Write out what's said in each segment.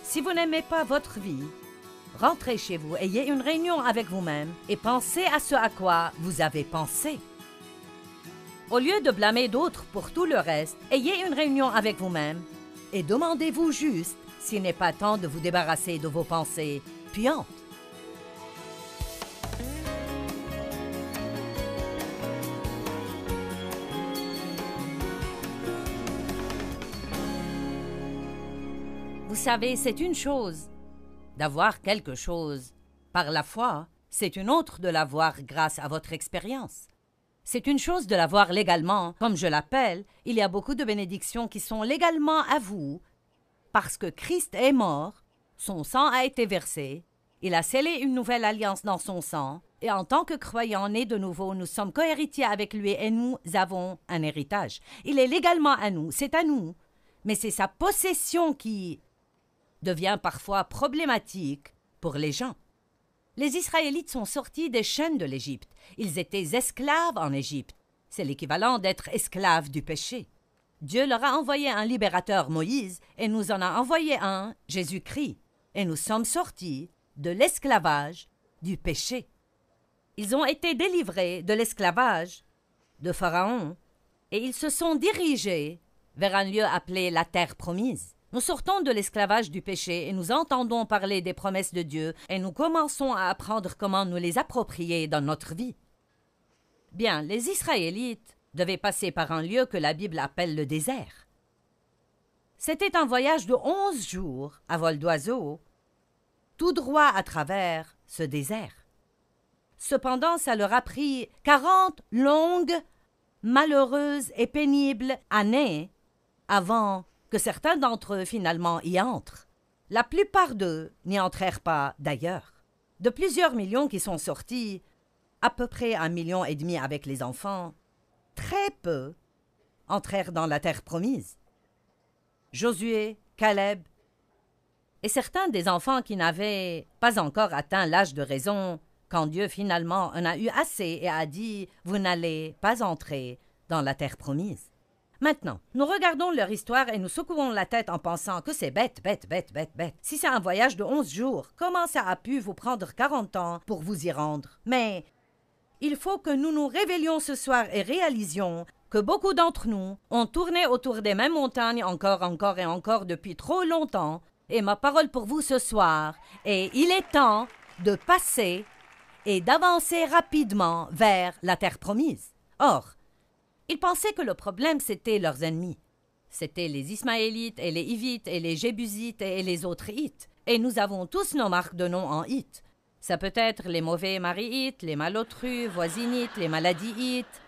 Si vous n'aimez pas votre vie, rentrez chez vous, ayez une réunion avec vous-même et pensez à ce à quoi vous avez pensé. Au lieu de blâmer d'autres pour tout le reste, ayez une réunion avec vous-même et demandez-vous juste s'il n'est pas temps de vous débarrasser de vos pensées puantes. Vous savez, c'est une chose d'avoir quelque chose par la foi, c'est une autre de l'avoir grâce à votre expérience. C'est une chose de l'avoir légalement, comme je l'appelle, il y a beaucoup de bénédictions qui sont légalement à vous, parce que Christ est mort, son sang a été versé, il a scellé une nouvelle alliance dans son sang, et en tant que croyants nés de nouveau, nous sommes cohéritiers avec lui et nous avons un héritage. Il est légalement à nous, c'est à nous, mais c'est sa possession qui devient parfois problématique pour les gens. Les Israélites sont sortis des chaînes de l'Égypte. Ils étaient esclaves en Égypte. C'est l'équivalent d'être esclaves du péché. Dieu leur a envoyé un libérateur, Moïse, et nous en a envoyé un, Jésus-Christ. Et nous sommes sortis de l'esclavage du péché. Ils ont été délivrés de l'esclavage de Pharaon et ils se sont dirigés vers un lieu appelé la terre promise. Nous sortons de l'esclavage du péché et nous entendons parler des promesses de Dieu et nous commençons à apprendre comment nous les approprier dans notre vie. Bien, les Israélites devaient passer par un lieu que la Bible appelle le désert. C'était un voyage de 11 jours à vol d'oiseau, tout droit à travers ce désert. Cependant, ça leur a pris 40 longues, malheureuses et pénibles années avant que certains d'entre eux finalement y entrent. La plupart d'eux n'y entrèrent pas d'ailleurs. De plusieurs millions qui sont sortis, à peu près 1,5 million avec les enfants, très peu entrèrent dans la terre promise. Josué, Caleb, et certains des enfants qui n'avaient pas encore atteint l'âge de raison, quand Dieu finalement en a eu assez et a dit « Vous n'allez pas entrer dans la terre promise ». Maintenant, nous regardons leur histoire et nous secouons la tête en pensant que c'est bête. Si c'est un voyage de 11 jours, comment ça a pu vous prendre 40 ans pour vous y rendre? Mais il faut que nous nous réveillions ce soir et réalisions que beaucoup d'entre nous ont tourné autour des mêmes montagnes encore et encore depuis trop longtemps. Et ma parole pour vous ce soir est il est temps de passer et d'avancer rapidement vers la terre promise. Or, ils pensaient que le problème, c'était leurs ennemis. C'était les Ismaélites et les Hivites et les Jébusites et les autres Hites. Et nous avons tous nos marques de nom en Hites. Ça peut être les mauvais maris Hites, les malotrus, voisinites, les maladies Hites,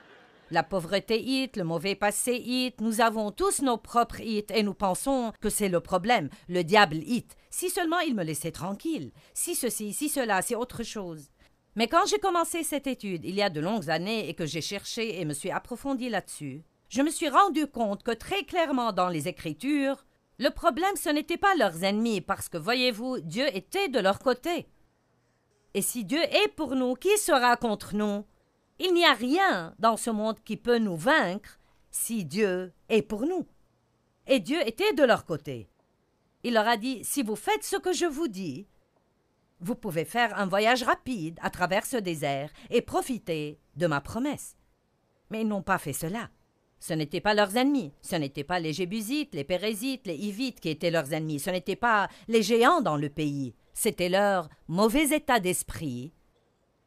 la pauvreté Hite, le mauvais passé Hite. Nous avons tous nos propres Hites et nous pensons que c'est le problème, le diable Hite. Si seulement il me laissait tranquille. Si ceci, si cela, c'est autre chose. Mais quand j'ai commencé cette étude, il y a de longues années, et que j'ai cherché et me suis approfondi là-dessus, je me suis rendu compte que très clairement dans les Écritures, le problème ce n'était pas leurs ennemis, parce que, voyez-vous, Dieu était de leur côté. Et si Dieu est pour nous, qui sera contre nous? Il n'y a rien dans ce monde qui peut nous vaincre si Dieu est pour nous. Et Dieu était de leur côté. Il leur a dit, si vous faites ce que je vous dis, vous pouvez faire un voyage rapide à travers ce désert et profiter de ma promesse. Mais ils n'ont pas fait cela. Ce n'étaient pas leurs ennemis. Ce n'étaient pas les Jébusites, les Pérézites, les Hivites qui étaient leurs ennemis. Ce n'étaient pas les géants dans le pays. C'était leur mauvais état d'esprit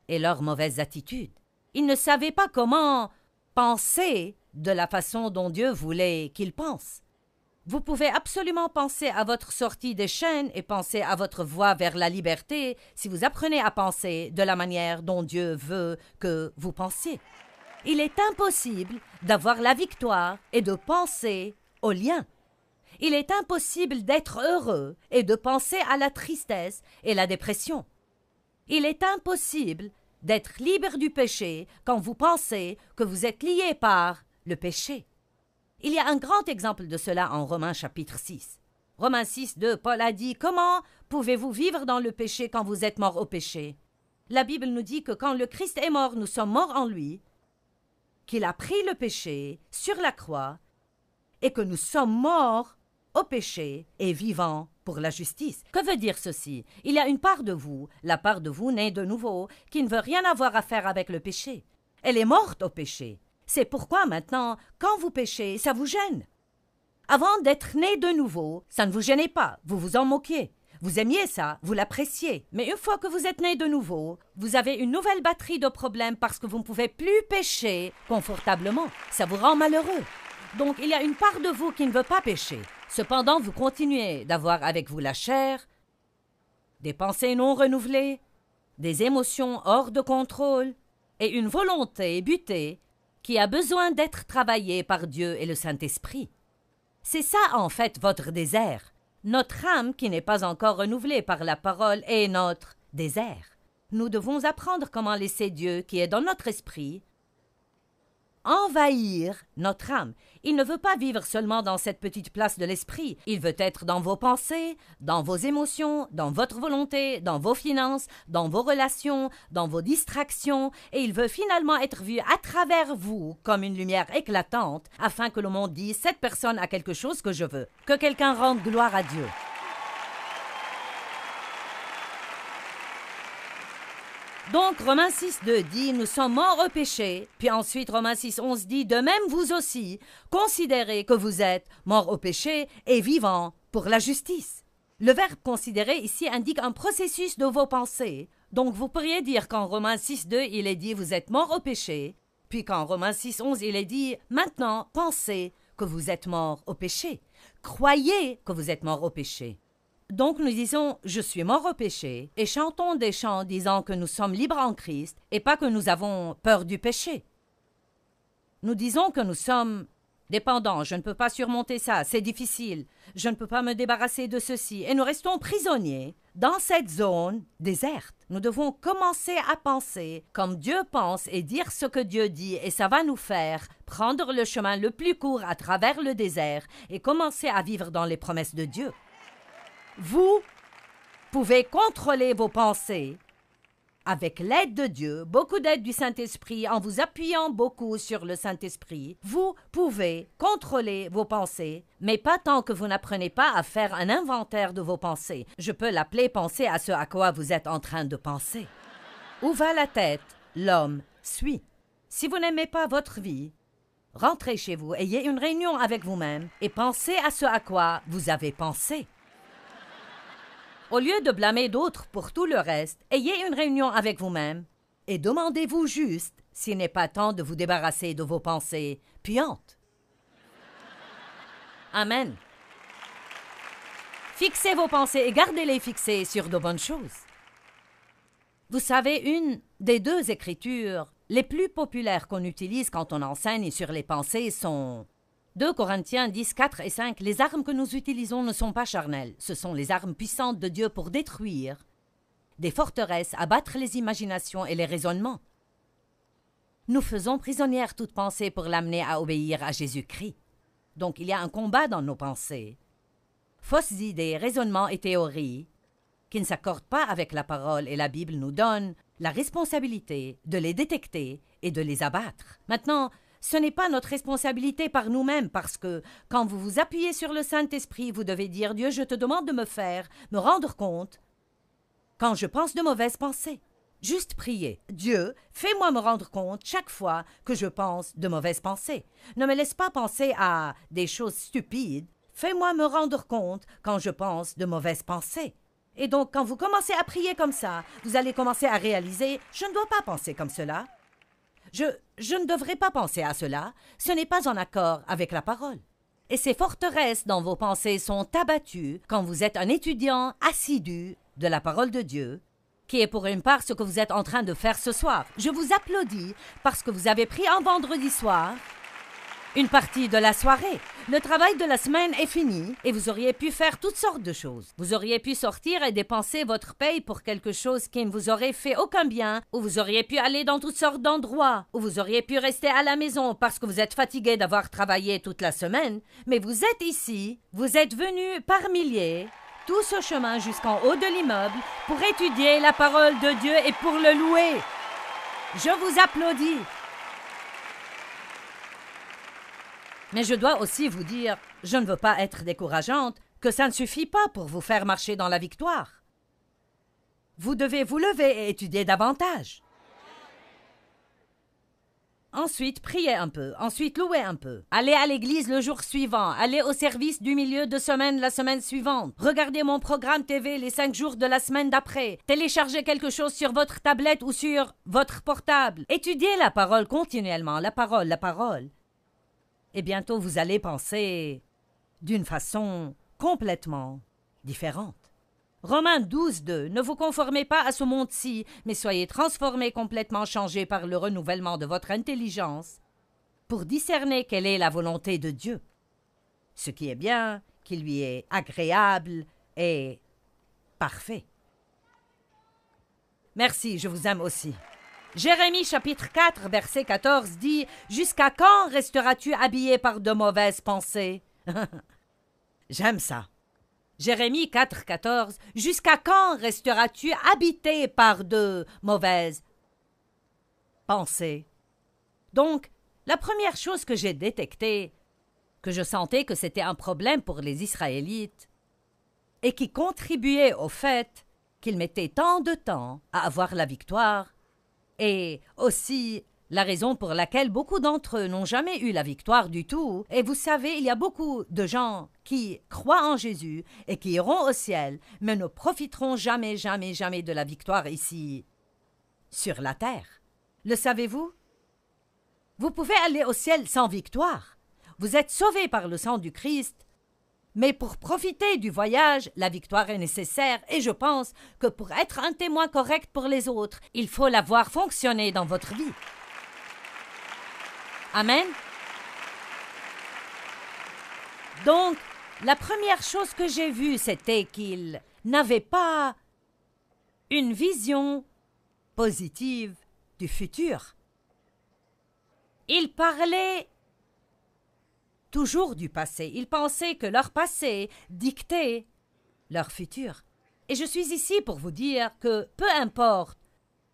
et leur mauvaise attitude. Ils ne savaient pas comment penser de la façon dont Dieu voulait qu'ils pensent. Vous pouvez absolument penser à votre sortie des chaînes et penser à votre voie vers la liberté si vous apprenez à penser de la manière dont Dieu veut que vous pensiez. Il est impossible d'avoir la victoire et de penser au lien. Il est impossible d'être heureux et de penser à la tristesse et la dépression. Il est impossible d'être libre du péché quand vous pensez que vous êtes lié par le péché. Il y a un grand exemple de cela en Romains chapitre 6. Romains 6, 2, Paul a dit « Comment pouvez-vous vivre dans le péché quand vous êtes mort au péché ?» La Bible nous dit que quand le Christ est mort, nous sommes morts en lui, qu'il a pris le péché sur la croix et que nous sommes morts au péché et vivant pour la justice. Que veut dire ceci? Il y a une part de vous, la part de vous née de nouveau, qui ne veut rien avoir à faire avec le péché. Elle est morte au péché. C'est pourquoi maintenant, quand vous péchez, ça vous gêne. Avant d'être né de nouveau, ça ne vous gênait pas, vous vous en moquiez. Vous aimiez ça, vous l'appréciez. Mais une fois que vous êtes né de nouveau, vous avez une nouvelle batterie de problèmes parce que vous ne pouvez plus pécher confortablement. Ça vous rend malheureux. Donc il y a une part de vous qui ne veut pas pécher. Cependant, vous continuez d'avoir avec vous la chair, des pensées non renouvelées, des émotions hors de contrôle et une volonté butée qui a besoin d'être travaillée par Dieu et le Saint-Esprit. C'est ça en fait votre désert. Notre âme qui n'est pas encore renouvelée par la parole est notre désert. Nous devons apprendre comment laisser Dieu, qui est dans notre esprit, envahir notre âme. Il ne veut pas vivre seulement dans cette petite place de l'esprit. Il veut être dans vos pensées, dans vos émotions, dans votre volonté, dans vos finances, dans vos relations, dans vos distractions, et il veut finalement être vu à travers vous comme une lumière éclatante, afin que le monde dise « Cette personne a quelque chose que je veux », que quelqu'un rende gloire à Dieu. Donc, Romains 6,2 dit « Nous sommes morts au péché », puis ensuite Romains 6,11 dit « De même vous aussi, considérez que vous êtes morts au péché et vivants pour la justice ». Le verbe « considérer » ici indique un processus de vos pensées. Donc, vous pourriez dire qu'en Romains 6,2 il est dit « Vous êtes morts au péché », puis qu'en Romains 6,11 il est dit « Maintenant, pensez que vous êtes morts au péché. Croyez que vous êtes morts au péché. » Donc nous disons « Je suis mort au péché » et chantons des chants disant que nous sommes libres en Christ et pas que nous avons peur du péché. Nous disons que nous sommes dépendants, je ne peux pas surmonter ça, c'est difficile, je ne peux pas me débarrasser de ceci et nous restons prisonniers dans cette zone déserte. Nous devons commencer à penser comme Dieu pense et dire ce que Dieu dit et ça va nous faire prendre le chemin le plus court à travers le désert et commencer à vivre dans les promesses de Dieu. Vous pouvez contrôler vos pensées avec l'aide de Dieu, beaucoup d'aide du Saint-Esprit, en vous appuyant beaucoup sur le Saint-Esprit. Vous pouvez contrôler vos pensées, mais pas tant que vous n'apprenez pas à faire un inventaire de vos pensées. Je peux l'appeler penser à ce à quoi vous êtes en train de penser. Où va la tête, l'homme suit. Si vous n'aimez pas votre vie, rentrez chez vous, ayez une réunion avec vous-même et pensez à ce à quoi vous avez pensé. Au lieu de blâmer d'autres pour tout le reste, ayez une réunion avec vous-même et demandez-vous juste s'il n'est pas temps de vous débarrasser de vos pensées puantes. Amen. Fixez vos pensées et gardez-les fixées sur de bonnes choses. Vous savez, une des deux écritures les plus populaires qu'on utilise quand on enseigne sur les pensées sont 2 Corinthiens 10, 4 et 5, les armes que nous utilisons ne sont pas charnelles. Ce sont les armes puissantes de Dieu pour détruire des forteresses, abattre les imaginations et les raisonnements. Nous faisons prisonnière toute pensée pour l'amener à obéir à Jésus-Christ. Donc il y a un combat dans nos pensées. Fausses idées, raisonnements et théories qui ne s'accordent pas avec la parole et la Bible nous donnent la responsabilité de les détecter et de les abattre. Maintenant, ce n'est pas notre responsabilité par nous-mêmes parce que quand vous vous appuyez sur le Saint-Esprit, vous devez dire « Dieu, je te demande de me rendre compte quand je pense de mauvaises pensées. » Juste prier. « Dieu, fais-moi me rendre compte chaque fois que je pense de mauvaises pensées. Ne me laisse pas penser à des choses stupides. Fais-moi me rendre compte quand je pense de mauvaises pensées. » Et donc, quand vous commencez à prier comme ça, vous allez commencer à réaliser « Je ne dois pas penser comme cela. » Je ne devrais pas penser à cela, ce n'est pas en accord avec la parole. Et ces forteresses dans vos pensées sont abattues quand vous êtes un étudiant assidu de la parole de Dieu, qui est pour une part ce que vous êtes en train de faire ce soir. Je vous applaudis parce que vous avez pris un vendredi soir une partie de la soirée. Le travail de la semaine est fini et vous auriez pu faire toutes sortes de choses. Vous auriez pu sortir et dépenser votre paye pour quelque chose qui ne vous aurait fait aucun bien, ou vous auriez pu aller dans toutes sortes d'endroits, ou vous auriez pu rester à la maison parce que vous êtes fatigué d'avoir travaillé toute la semaine. Mais vous êtes ici, vous êtes venus par milliers, tout ce chemin jusqu'en haut de l'immeuble pour étudier la parole de Dieu et pour le louer. Je vous applaudis. Mais je dois aussi vous dire, je ne veux pas être décourageante, que ça ne suffit pas pour vous faire marcher dans la victoire. Vous devez vous lever et étudier davantage. Ensuite, priez un peu. Ensuite, louez un peu. Allez à l'église le jour suivant. Allez au service du milieu de semaine la semaine suivante. Regardez mon programme TV les 5 jours de la semaine d'après. Téléchargez quelque chose sur votre tablette ou sur votre portable. Étudiez la parole continuellement. La parole. Et bientôt, vous allez penser d'une façon complètement différente. Romains 12:2. Ne vous conformez pas à ce monde-ci, mais soyez transformés, complètement changés par le renouvellement de votre intelligence, pour discerner quelle est la volonté de Dieu, ce qui est bien, qui lui est agréable et parfait. Merci, je vous aime aussi. Jérémie chapitre 4, verset 14 dit « Jusqu'à quand resteras-tu habillé par de mauvaises pensées ?» J'aime ça. Jérémie 4, 14 « Jusqu'à quand resteras-tu habité par de mauvaises pensées ?» Donc, la première chose que j'ai détectée, que je sentais que c'était un problème pour les Israélites, et qui contribuait au fait qu'ils mettaient tant de temps à avoir la victoire, et aussi la raison pour laquelle beaucoup d'entre eux n'ont jamais eu la victoire du tout. Et vous savez, il y a beaucoup de gens qui croient en Jésus et qui iront au ciel, mais ne profiteront jamais de la victoire ici, sur la terre. Le savez-vous? Vous pouvez aller au ciel sans victoire. Vous êtes sauvés par le sang du Christ, mais pour profiter du voyage, la victoire est nécessaire et je pense que pour être un témoin correct pour les autres, il faut la voir fonctionner dans votre vie. Amen. Donc, la première chose que j'ai vue, c'était qu'ils n'avaient pas une vision positive du futur. Ils parlaient toujours du passé. Ils pensaient que leur passé dictait leur futur. Et je suis ici pour vous dire que peu importe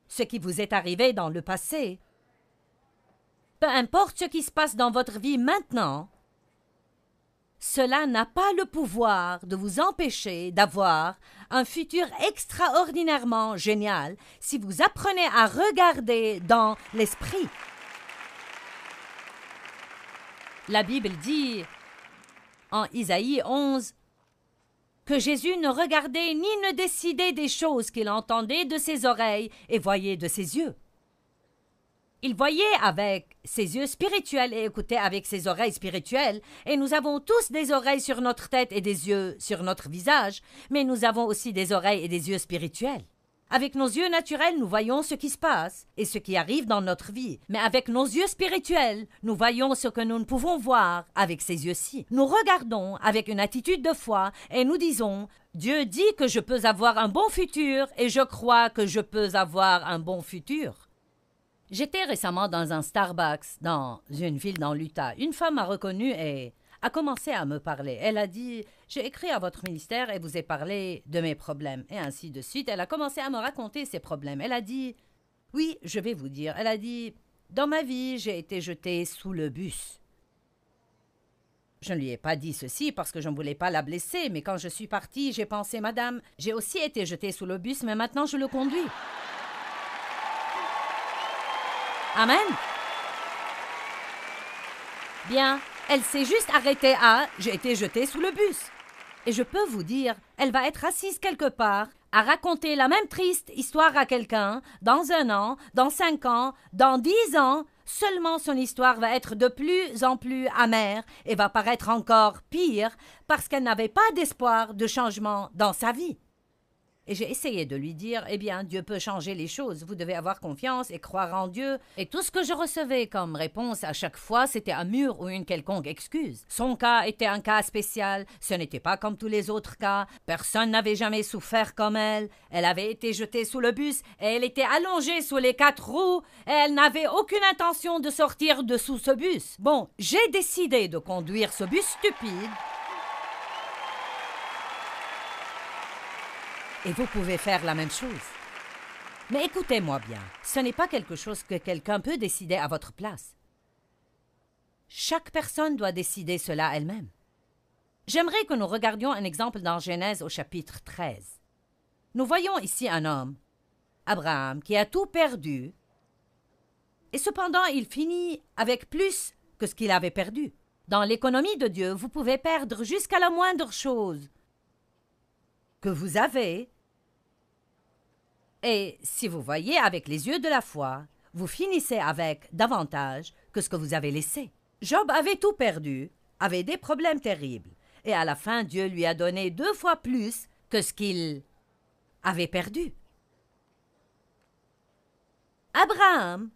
ce qui vous est arrivé dans le passé, peu importe ce qui se passe dans votre vie maintenant, cela n'a pas le pouvoir de vous empêcher d'avoir un futur extraordinairement génial si vous apprenez à regarder dans l'esprit. La Bible dit en Isaïe 11 que Jésus ne regardait ni ne décidait des choses qu'il entendait de ses oreilles et voyait de ses yeux. Il voyait avec ses yeux spirituels et écoutait avec ses oreilles spirituelles, et nous avons tous des oreilles sur notre tête et des yeux sur notre visage, mais nous avons aussi des oreilles et des yeux spirituels. Avec nos yeux naturels, nous voyons ce qui se passe et ce qui arrive dans notre vie, mais avec nos yeux spirituels, nous voyons ce que nous ne pouvons voir avec ces yeux-ci. Nous regardons avec une attitude de foi et nous disons « Dieu dit que je peux avoir un bon futur et je crois que je peux avoir un bon futur. » J'étais récemment dans un Starbucks dans une ville dans l'Utah. Une femme m'a reconnue et a commencé à me parler. Elle a dit « J'ai écrit à votre ministère et vous ai parlé de mes problèmes. » Et ainsi de suite. Elle a commencé à me raconter ses problèmes. Elle a dit « Oui, je vais vous dire. » Elle a dit « Dans ma vie, j'ai été jetée sous le bus. » Je ne lui ai pas dit ceci parce que je ne voulais pas la blesser, mais quand je suis partie, j'ai pensé « Madame, j'ai aussi été jetée sous le bus, mais maintenant je le conduis. » Amen. Bien, elle s'est juste arrêtée à « j'ai été jetée sous le bus ». Et je peux vous dire, elle va être assise quelque part à raconter la même triste histoire à quelqu'un dans 1 an, dans 5 ans, dans 10 ans. Seulement son histoire va être de plus en plus amère et va paraître encore pire parce qu'elle n'avait pas d'espoir de changement dans sa vie. Et j'ai essayé de lui dire, eh bien, Dieu peut changer les choses, vous devez avoir confiance et croire en Dieu. Et tout ce que je recevais comme réponse à chaque fois, c'était un mur ou une quelconque excuse. Son cas était un cas spécial, ce n'était pas comme tous les autres cas, personne n'avait jamais souffert comme elle. Elle avait été jetée sous le bus et elle était allongée sous les 4 roues et elle n'avait aucune intention de sortir de sous ce bus. Bon, j'ai décidé de conduire ce bus stupide. Et vous pouvez faire la même chose. Mais écoutez-moi bien, ce n'est pas quelque chose que quelqu'un peut décider à votre place. Chaque personne doit décider cela elle-même. J'aimerais que nous regardions un exemple dans Genèse au chapitre 13. Nous voyons ici un homme, Abraham, qui a tout perdu, et cependant il finit avec plus que ce qu'il avait perdu. Dans l'économie de Dieu, vous pouvez perdre jusqu'à la moindre chose que vous avez, et si vous voyez avec les yeux de la foi, vous finissez avec davantage que ce que vous avez laissé. Job avait tout perdu, avait des problèmes terribles, et à la fin, Dieu lui a donné 2 fois plus que ce qu'il avait perdu. Abraham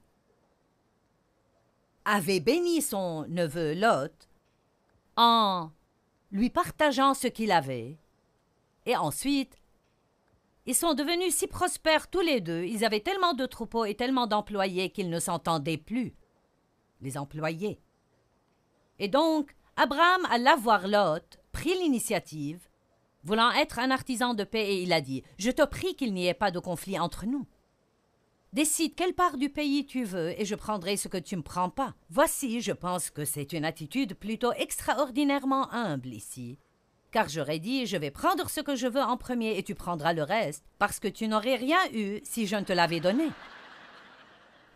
avait béni son neveu Lot en lui partageant ce qu'il avait, et ensuite, ils sont devenus si prospères tous les deux, ils avaient tellement de troupeaux et tellement d'employés qu'ils ne s'entendaient plus, les employés. Et donc, Abraham alla voir Lot, prit l'initiative, voulant être un artisan de paix, et il a dit « Je te prie qu'il n'y ait pas de conflit entre nous. Décide quelle part du pays tu veux, et je prendrai ce que tu ne me prends pas. » Voici, je pense que c'est une attitude plutôt extraordinairement humble ici, car j'aurais dit « Je vais prendre ce que je veux en premier, et tu prendras le reste, parce que tu n'aurais rien eu si je ne te l'avais donné. »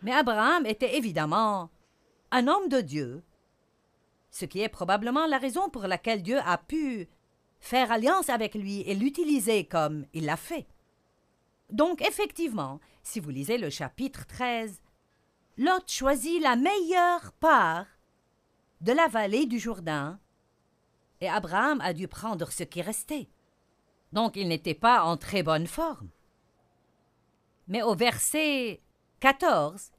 Mais Abraham était évidemment un homme de Dieu, ce qui est probablement la raison pour laquelle Dieu a pu faire alliance avec lui et l'utiliser comme il l'a fait. Donc, effectivement, si vous lisez le chapitre 13, Lot choisit la meilleure part de la vallée du Jourdain et Abraham a dû prendre ce qui restait. Donc, il n'était pas en très bonne forme. Mais au verset 14,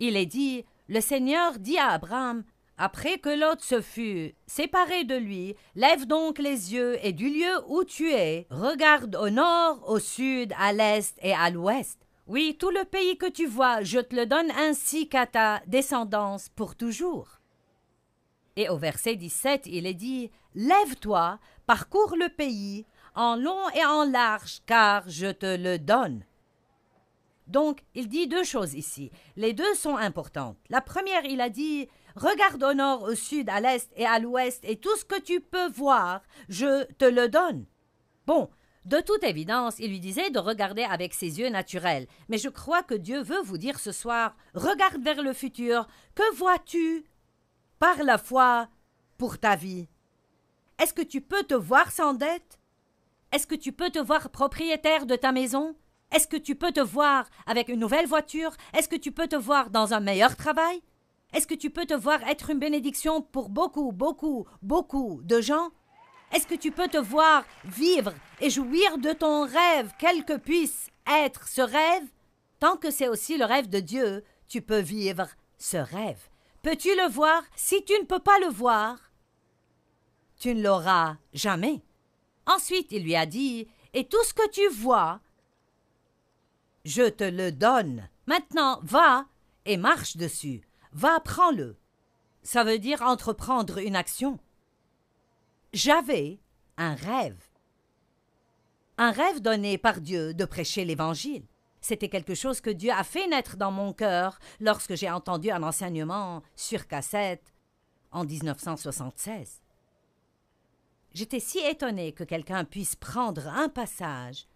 il est dit « Le Seigneur dit à Abraham, après que Lot se fut séparé de lui, lève donc les yeux et du lieu où tu es, regarde au nord, au sud, à l'est et à l'ouest. Oui, tout le pays que tu vois, je te le donne ainsi qu'à ta descendance pour toujours. » Et au verset 17, il est dit « Lève-toi, parcours le pays, en long et en large, car je te le donne. » Donc, il dit 2 choses ici. Les 2 sont importantes. La première, il a dit « Regarde au nord, au sud, à l'est et à l'ouest, et tout ce que tu peux voir, je te le donne. » Bon, de toute évidence, il lui disait de regarder avec ses yeux naturels. Mais je crois que Dieu veut vous dire ce soir « Regarde vers le futur. Que vois-tu par la foi pour ta vie? Est-ce que tu peux te voir sans dette? Est-ce que tu peux te voir propriétaire de ta maison? Est-ce que tu peux te voir avec une nouvelle voiture? Est-ce que tu peux te voir dans un meilleur travail? Est-ce que tu peux te voir être une bénédiction pour beaucoup, beaucoup, beaucoup de gens? Est-ce que tu peux te voir vivre et jouir de ton rêve, quel que puisse être ce rêve? Tant que c'est aussi le rêve de Dieu, tu peux vivre ce rêve. Peux-tu le voir? Si tu ne peux pas le voir, tu ne l'auras jamais. Ensuite, il lui a dit, « Et tout ce que tu vois, je te le donne. Maintenant, va et marche dessus. Va, prends-le. » Ça veut dire entreprendre une action. J'avais un rêve. Un rêve donné par Dieu de prêcher l'Évangile. C'était quelque chose que Dieu a fait naître dans mon cœur lorsque j'ai entendu un enseignement sur cassette en 1976. J'étais si étonnée que quelqu'un puisse prendre un passage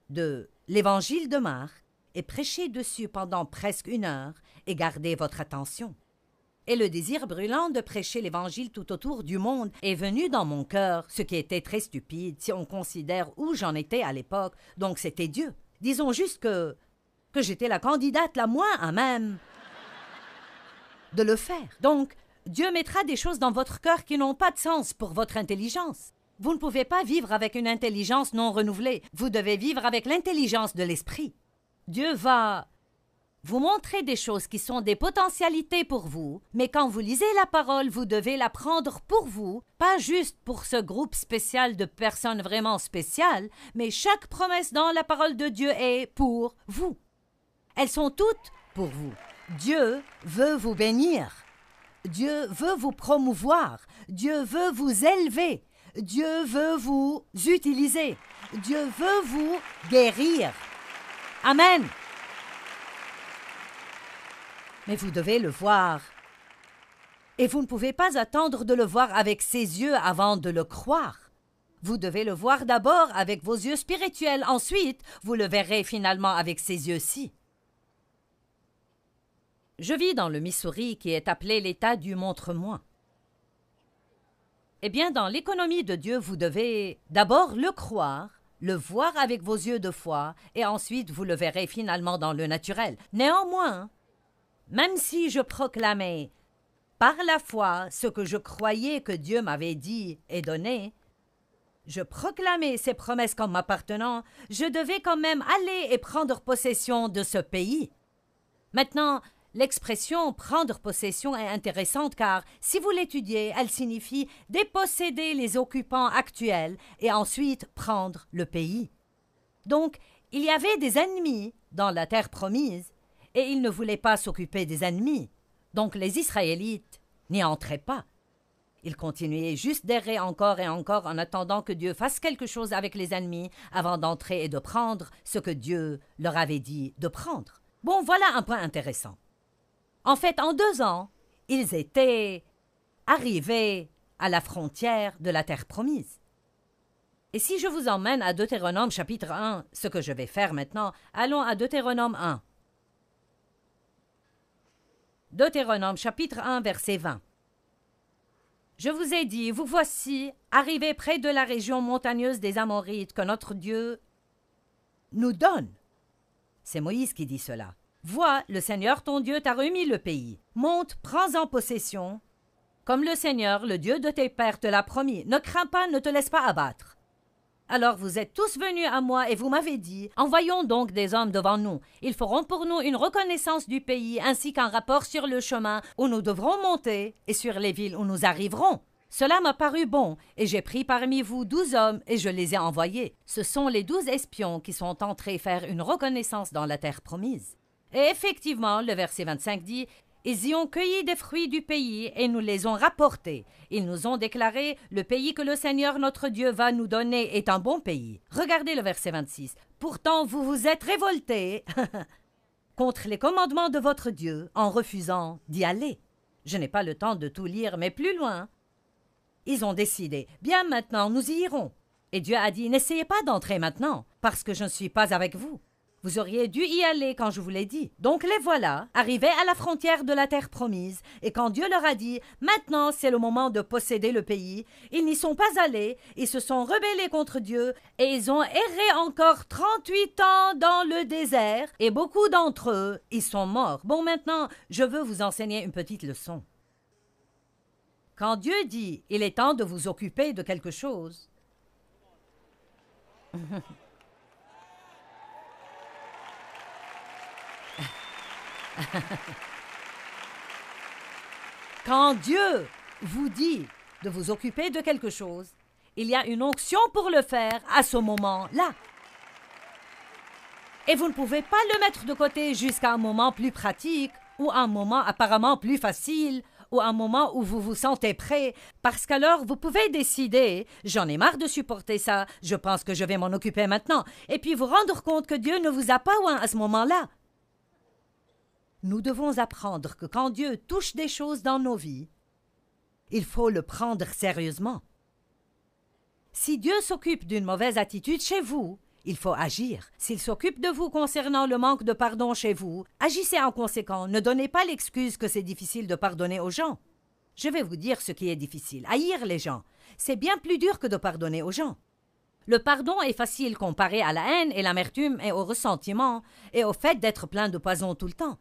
de l'Évangile de Marc et prêcher dessus pendant presque 1 heure et garder votre attention. Et le désir brûlant de prêcher l'Évangile tout autour du monde est venu dans mon cœur, ce qui était très stupide si on considère où j'en étais à l'époque, donc c'était Dieu. Disons juste que j'étais la candidate la moins à même de le faire. Donc, Dieu mettra des choses dans votre cœur qui n'ont pas de sens pour votre intelligence. Vous ne pouvez pas vivre avec une intelligence non renouvelée. Vous devez vivre avec l'intelligence de l'esprit. Dieu va vous montrer des choses qui sont des potentialités pour vous, mais quand vous lisez la parole, vous devez la prendre pour vous, pas juste pour ce groupe spécial de personnes vraiment spéciales, mais chaque promesse dans la parole de Dieu est pour vous. Elles sont toutes pour vous. Dieu veut vous bénir. Dieu veut vous promouvoir. Dieu veut vous élever. Dieu veut vous utiliser. Dieu veut vous guérir. Amen. Mais vous devez le voir Et vous ne pouvez pas attendre de le voir avec ses yeux avant de le croire. Vous devez le voir d'abord avec vos yeux spirituels, ensuite vous le verrez finalement avec ses yeux-ci. Je vis dans le Missouri qui est appelé l'État du montre-moi. Eh bien, dans l'économie de Dieu, vous devez d'abord le croire, le voir avec vos yeux de foi, et ensuite vous le verrez finalement dans le naturel. Néanmoins, même si je proclamais par la foi ce que je croyais que Dieu m'avait dit et donné, je proclamais ses promesses comme m'appartenant, je devais quand même aller et prendre possession de ce pays. Maintenant, l'expression « prendre possession » est intéressante car, si vous l'étudiez, elle signifie déposséder les occupants actuels et ensuite prendre le pays. Donc, il y avait des ennemis dans la terre promise et ils ne voulaient pas s'occuper des ennemis. Donc les Israélites n'y entraient pas. Ils continuaient juste d'errer encore et encore en attendant que Dieu fasse quelque chose avec les ennemis avant d'entrer et de prendre ce que Dieu leur avait dit de prendre. Bon, voilà un point intéressant. En fait, en 2 ans, ils étaient arrivés à la frontière de la terre promise. Et si je vous emmène à Deutéronome chapitre 1, ce que je vais faire maintenant, allons à Deutéronome 1. Deutéronome chapitre 1, verset 20. Je vous ai dit, vous voici, arrivés près de la région montagneuse des Amorites que notre Dieu nous donne. C'est Moïse qui dit cela. Vois, le Seigneur ton Dieu t'a remis le pays. Monte, prends-en possession. Comme le Seigneur, le Dieu de tes pères, te l'a promis. Ne crains pas, ne te laisse pas abattre. Alors vous êtes tous venus à moi et vous m'avez dit, envoyons donc des hommes devant nous. Ils feront pour nous une reconnaissance du pays ainsi qu'un rapport sur le chemin où nous devrons monter et sur les villes où nous arriverons. Cela m'a paru bon et j'ai pris parmi vous 12 hommes et je les ai envoyés. Ce sont les 12 espions qui sont entrés faire une reconnaissance dans la terre promise. Et effectivement, le verset 25 dit, ils y ont cueilli des fruits du pays et nous les ont rapportés. Ils nous ont déclaré, le pays que le Seigneur notre Dieu va nous donner est un bon pays. Regardez le verset 26. Pourtant, vous vous êtes révoltés contre les commandements de votre Dieu en refusant d'y aller. Je n'ai pas le temps de tout lire, mais plus loin. Ils ont décidé, bien maintenant, nous y irons. Et Dieu a dit, n'essayez pas d'entrer maintenant, parce que je ne suis pas avec vous. Vous auriez dû y aller quand je vous l'ai dit. Donc les voilà, arrivés à la frontière de la terre promise, et quand Dieu leur a dit « Maintenant, c'est le moment de posséder le pays », ils n'y sont pas allés, ils se sont rebellés contre Dieu, et ils ont erré encore 38 ans dans le désert, et beaucoup d'entre eux, ils sont morts. Bon, maintenant, je veux vous enseigner une petite leçon. Quand Dieu dit « Il est temps de vous occuper de quelque chose », quand Dieu vous dit de vous occuper de quelque chose, il y a une onction pour le faire à ce moment-là. Et vous ne pouvez pas le mettre de côté jusqu'à un moment plus pratique ou un moment apparemment plus facile ou un moment où vous vous sentez prêt, parce qu'alors vous pouvez décider « J'en ai marre de supporter ça, je pense que je vais m'en occuper maintenant » et puis vous rendre compte que Dieu ne vous a pas oint à ce moment-là. Nous devons apprendre que quand Dieu touche des choses dans nos vies, il faut le prendre sérieusement. Si Dieu s'occupe d'une mauvaise attitude chez vous, il faut agir. S'il s'occupe de vous concernant le manque de pardon chez vous, agissez en conséquent. Ne donnez pas l'excuse que c'est difficile de pardonner aux gens. Je vais vous dire ce qui est difficile. Haïr les gens, c'est bien plus dur que de pardonner aux gens. Le pardon est facile comparé à la haine et l'amertume et au ressentiment et au fait d'être plein de poison tout le temps.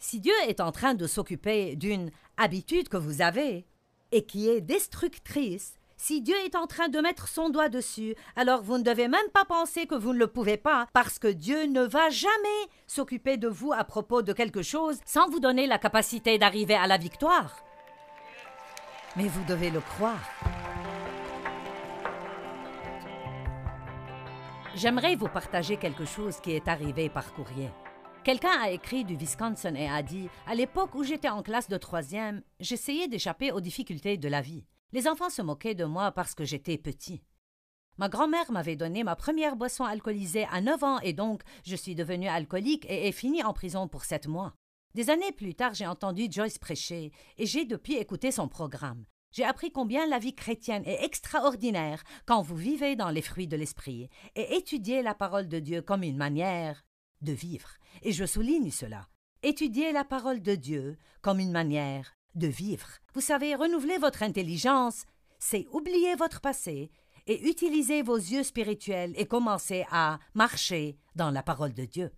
Si Dieu est en train de s'occuper d'une habitude que vous avez et qui est destructrice, si Dieu est en train de mettre son doigt dessus, alors vous ne devez même pas penser que vous ne le pouvez pas, parce que Dieu ne va jamais s'occuper de vous à propos de quelque chose sans vous donner la capacité d'arriver à la victoire. Mais vous devez le croire. J'aimerais vous partager quelque chose qui est arrivé par courrier. Quelqu'un a écrit du Wisconsin et a dit « À l'époque où j'étais en classe de 3e, j'essayais d'échapper aux difficultés de la vie. Les enfants se moquaient de moi parce que j'étais petit. Ma grand-mère m'avait donné ma première boisson alcoolisée à 9 ans et donc je suis devenu alcoolique et ai fini en prison pour 7 mois. Des années plus tard, j'ai entendu Joyce prêcher et j'ai depuis écouté son programme. J'ai appris combien la vie chrétienne est extraordinaire quand vous vivez dans les fruits de l'esprit et étudiez la parole de Dieu comme une manière de vivre. Et je souligne cela. Étudiez la parole de Dieu comme une manière de vivre. Vous savez, renouveler votre intelligence, c'est oublier votre passé et utiliser vos yeux spirituels et commencer à marcher dans la parole de Dieu.